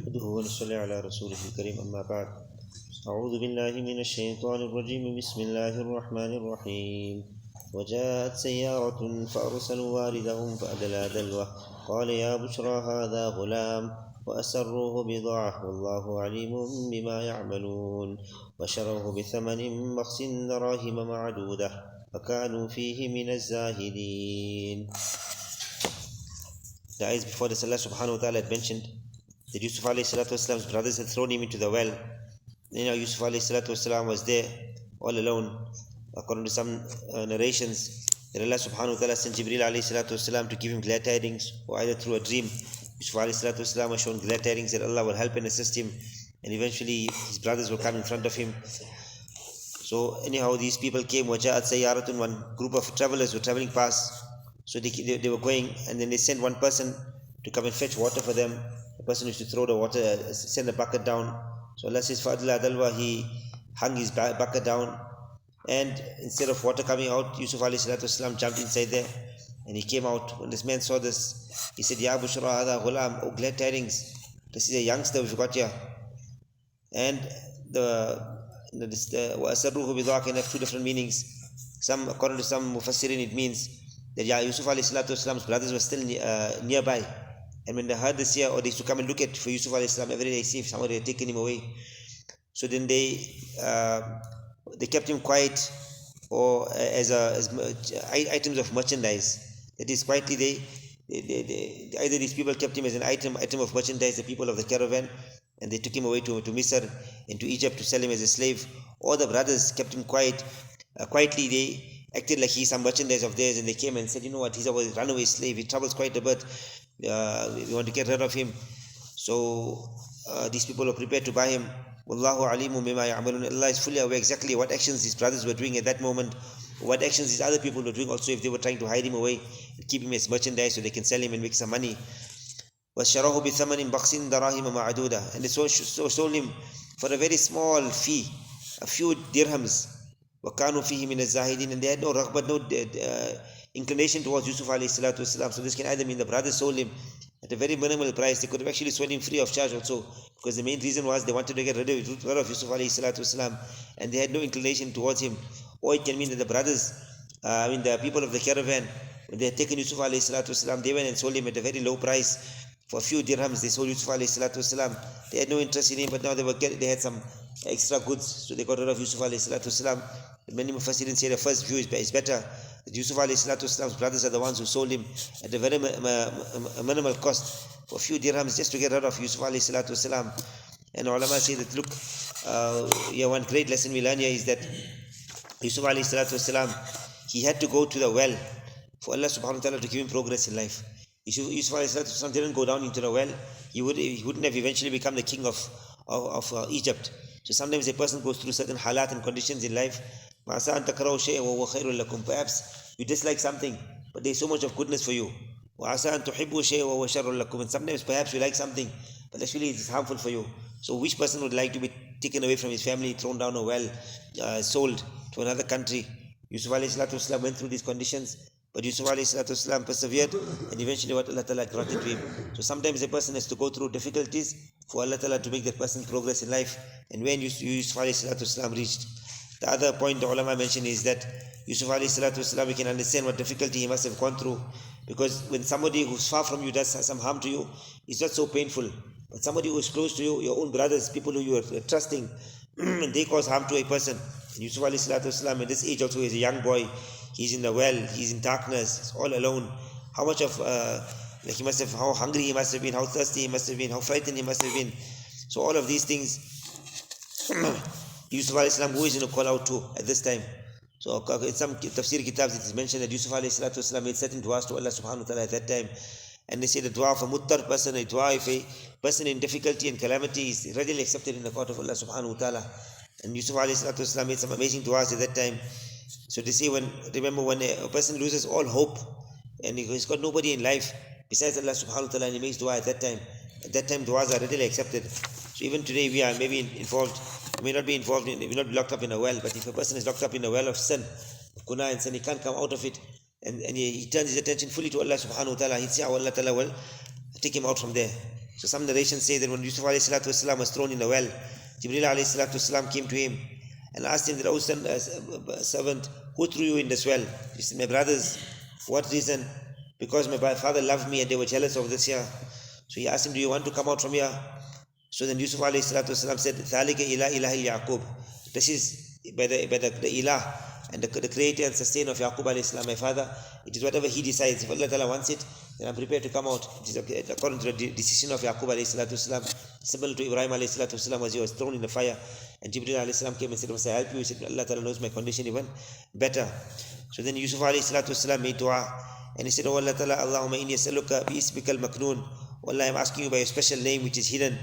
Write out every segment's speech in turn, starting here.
نحمده ونصلي على رسوله الكريم أما بعد أعوذ بالله من الشيطان الرجيم بسم الله الرحمن الرحيم وجاءت سيارة فأرسلوا واردهم فأدلى دلوه قال يا بشرى هذا غلام وأسروه بضاعة والله عليم بما يعملون وشروه بثمن بخس دراهم معدودة فكانوا فيه من الزاهدين. The ayahs before this, Allah subhanahu wa ta'ala had mentioned that Yusuf Alayhis Salaam's brothers had thrown him into the well. Yusuf Alayhis Salaam was there all alone. According to some narrations, that Allah subhanahu wa ta'ala sent Jibreel Alayhis Salaam to give him glad tidings, or either through a dream. Yusuf Alayhis Salaam was shown glad tidings that Allah will help and assist him, and eventually his brothers will come in front of him. So anyhow, these people came, وَجَاءَتْ سَيَّارَةٌ, one group of travelers were traveling past. So they were going, and then they sent one person to come and fetch water for them. The person used to throw the water, send the bucket down. So Allah says, فَأَدْلَى دَلْوَى, he hung his bucket down, and instead of water coming out, Yusuf Alayhis Salaam jumped inside there, and he came out. When this man saw this, he said, Ya Bushra hada ghulam, oh glad tidings, this is a youngster we've got here. And the وَأَسَرُّهُ بِضَاعَةٍ can have two different meanings. According to some Mufassirin, it means that Yusuf Alayhis Salaam's brothers were still nearby. And when they heard this here, or they used to come and look at for Yusuf Alayhis Salaam every day, see if somebody had taken him away. So then they kept him quiet, or as items of merchandise. That is, quietly either these people kept him as an item of merchandise, the people of the caravan, and they took him away to Misr and to Egypt to sell him as a slave. Or the brothers kept him quietly they acted like he's some merchandise of theirs, and they came and said, you know what, he's a runaway slave, he troubles quite a bit, we want to get rid of him. So these people were prepared to buy him. Wallahu alimu bima ya'malun. Allah is fully aware exactly what actions his brothers were doing at that moment, what actions these other people were doing also, if they were trying to hide him away and keep him as merchandise so they can sell him and make some money. وَشَرَوْهُ بِثَمَنٍ بَخْسٍ دَرَاهِمَ مَعْدُودَةٍ, and they sold him for a very small fee, a few dirhams. وَكَانُوا فِيهِ مِنَ الزَّاهِدِينَ, and they had no raghbat, no inclination towards Yusuf Alayhis Salaam. So this can either mean the brothers sold him at a very minimal price. They could have actually sold him free of charge also, because the main reason was they wanted to get rid of Yusuf Alayhis Salaam, and they had no inclination towards him. Or it can mean that the brothers, the people of the caravan, when they had taken Yusuf Alayhis Salaam, they went and sold him at a very low price. For a few dirhams, they sold Yusuf Alayhis Salaam. They had no interest in him, but now they had some extra goods, so they got rid of Yusuf Alayhis Salaam. Many Mufassirin say the first view is better. That Yusuf Alayhis Salaam's brothers are the ones who sold him at a very minimal cost for a few dirhams, just to get rid of Yusuf Alayhis Salaam. And ulama say that, look, one great lesson we learn here is that Yusuf Alayhis Salaam, he had to go to the well for Allah subhanahu wa ta'ala to give him progress in life. Yusuf Alayhis Salaam didn't go down into the well, he wouldn't have eventually become the king of Egypt. So sometimes a person goes through certain halat and conditions in life. Perhaps you dislike something, but there's so much of goodness for you. And sometimes perhaps you like something, but actually it's harmful for you. So which person would like to be taken away from his family, thrown down a well, sold to another country? Yusuf Alayhis Salaam went through these conditions, but Yusuf Alayhis Salaam persevered, and eventually what Allah Ta'ala granted to him. So sometimes a person has to go through difficulties for Allah Ta'ala to make that person progress in life. And when Yusuf Alayhis Salaam reached, the other point the ulama mentioned is that Yusuf Alayhis Salaam, we can understand what difficulty he must have gone through, because when somebody who's far from you does some harm to you, it's not so painful. But somebody who is close to you, your own brothers, people who you are trusting, they cause harm to a person. And Yusuf Alayhis Salaam at this age also is a young boy. He's in the well, he's in darkness, he's all alone. How much of how hungry he must have been, how thirsty he must have been, how frightened he must have been. So all of these things Yusuf Alayhis Salaam, who is going to call out to at this time? So in some Tafseer kitabs it is mentioned that Yusuf Alayhis Salaam made certain du'as to Allah subhanahu wa ta'ala at that time. And they say the dua of a muttar person, a dua if a person in difficulty and calamity is readily accepted in the court of Allah subhanahu wa ta'ala. And Yusuf Alayhis Salaam made some amazing du'as at that time. So they say, remember when a person loses all hope and he's got nobody in life besides Allah subhanahu wa ta'ala, and he makes dua at that time du'as are readily accepted. So even today we are maybe involved, we may not be locked up in a well, but if a person is locked up in a well of sin, of guna and sin, he can't come out of it, and he turns his attention fully to Allah subhanahu wa ta'ala, he'd say, Allah ta'ala will take him out from there. So some narrations say that when Yusuf Alayhis Salaam was thrown in the well, Jibreel Alayhis Salaam came to him and asked him that, "O servant, who threw you in this well?" He said, "My brothers." "What reason?" "Because my father loved me and they were jealous of this here." So he asked him, "Do you want to come out from here?" So then Yusuf Alayhis Salaam said, "Thalika ila ilahi Yaqub." This is by the ilah and the creator and sustainer of Yaqub alayhi salam, my father. It is whatever he decides. If Allah Ta'ala wants it, then I'm prepared to come out. It is according to the decision of Yaqub alayhi salam, similar to Ibrahim alayhi salam as he was thrown in the fire. And Jibreel alayhi salam came and said, "Must I help you?" He said, "Allah Ta'ala knows my condition even better." So then Yusuf alayhi salam made dua and he said, "Oh Allah Ta'ala, Allahumma inni as'aluka bi ismikal maknoon." "Oh Allah, I'm asking you by your special name which is hidden,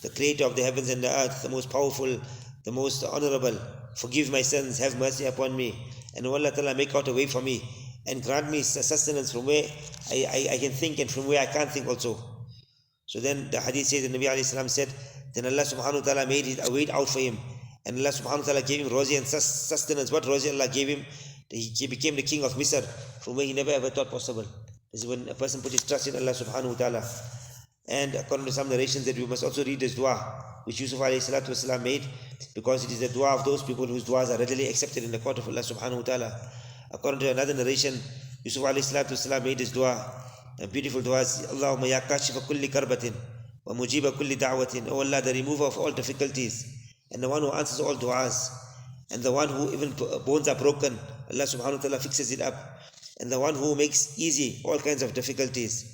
the creator of the heavens and the earth, the most powerful, the most honorable. Forgive my sins, have mercy upon me. And Allah Ta'ala, make out a way for me and grant me sustenance from where I can think and from where I can't think also." So then the hadith says, the Nabi alayhi salam said, then Allah subhanahu wa ta'ala made it a way out for him. And Allah subhanahu wa ta'ala gave him rozi and sustenance. What rozi Allah gave him? He became the king of Misr, from where he never ever thought possible. This is when a person put his trust in Allah subhanahu wa ta'ala. And according to some narrations that we must also read this dua which Yusuf Alayhis Salaam made, because it is the dua of those people whose duas are readily accepted in the court of Allah subhanahu wa ta'ala. According to another narration, Yusuf Alayhis Salaam made this dua, a beautiful dua: "Allahumma ya kashifa kulli karbatin wa mujiba kulli da'watin." "O Allah, the remover of all difficulties and the one who answers all duas, and the one who even bones are broken, Allah subhanahu wa ta'ala fixes it up, and the one who makes easy all kinds of difficulties,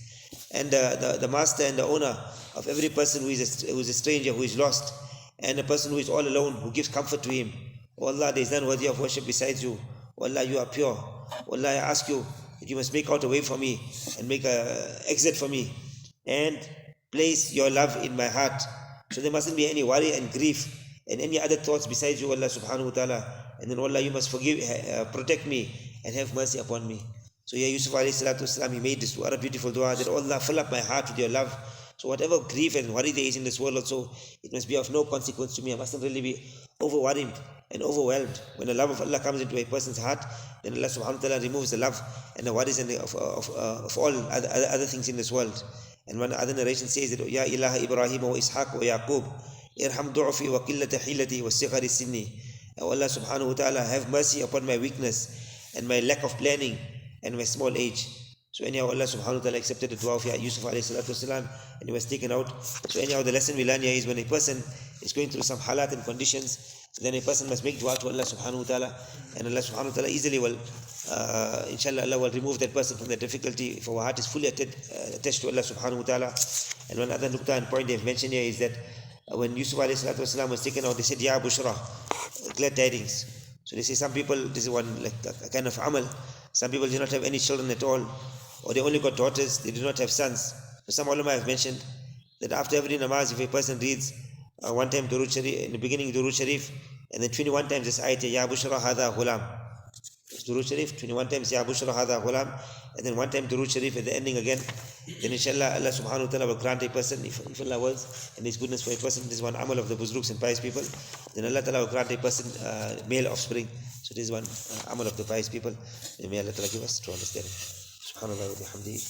and the master and the owner of every person who is a stranger, who is lost, and a person who is all alone, who gives comfort to him. O Allah, there is none worthy of worship besides you. O Allah, you are pure. O Allah, I ask you that you must make out a way for me and make an exit for me and place your love in my heart, so there mustn't be any worry and grief and any other thoughts besides you, Allah subhanahu wa ta'ala. And then, Allah, you must protect me and have mercy upon me." So here Yusuf Alayhis Salaam, he made this dua, a beautiful dua, that, "Oh Allah, fill up my heart with your love. So whatever grief and worry there is in this world also, it must be of no consequence to me. I mustn't really be overworried and overwhelmed." When the love of Allah comes into a person's heart, then Allah subhanahu wa ta'ala removes the love and the worries and of all other things in this world. And one other narration says that, "Ya ilaha Ibrahim wa Ishaq wa Yaqub, irham du'fi wa qillata hilati wa sighari sinni." "O Allah subhanahu wa ta'ala, have mercy upon my weakness and my lack of planning and my small age." So anyhow, Allah subhanahu wa ta'ala accepted the dua of Yusuf alayhi salam, and he was taken out. So anyhow, the lesson we learn here is when a person is going through some halat and conditions, then a person must make dua to Allah subhanahu wa ta'ala, and Allah subhanahu wa ta'ala easily will, inshallah, Allah will remove that person from the difficulty if our heart is fully attached to Allah subhanahu wa ta'ala. And one other nukta and point they've mentioned here is that when Yusuf alayhi salam was taken out, they said, "Ya Bushra," glad tidings. So they say some people, this is one like a kind of amal, some people do not have any children at all, or they only got daughters, they do not have sons. So some ulama have mentioned that after every namaz, if a person reads one time Durood Sharif, in the beginning Durood Sharif, and then 21 times this ayat, "Ya Bushra Hadha Ghulam." Durood Sharif, 21 times "Ya Bushra Hadha Ghulam," and then one time Durood Sharif at the ending again. Then inshallah, Allah subhanahu wa ta'ala will grant a person, if Allah wills, and His goodness for a person, this is one amal of the Buzruks and pious people, then Allah ta'ala will grant a person male offspring. So this is one amal of the pious people. May Allah ta'ala give us true understanding. Subhanallah wa bihamdihi.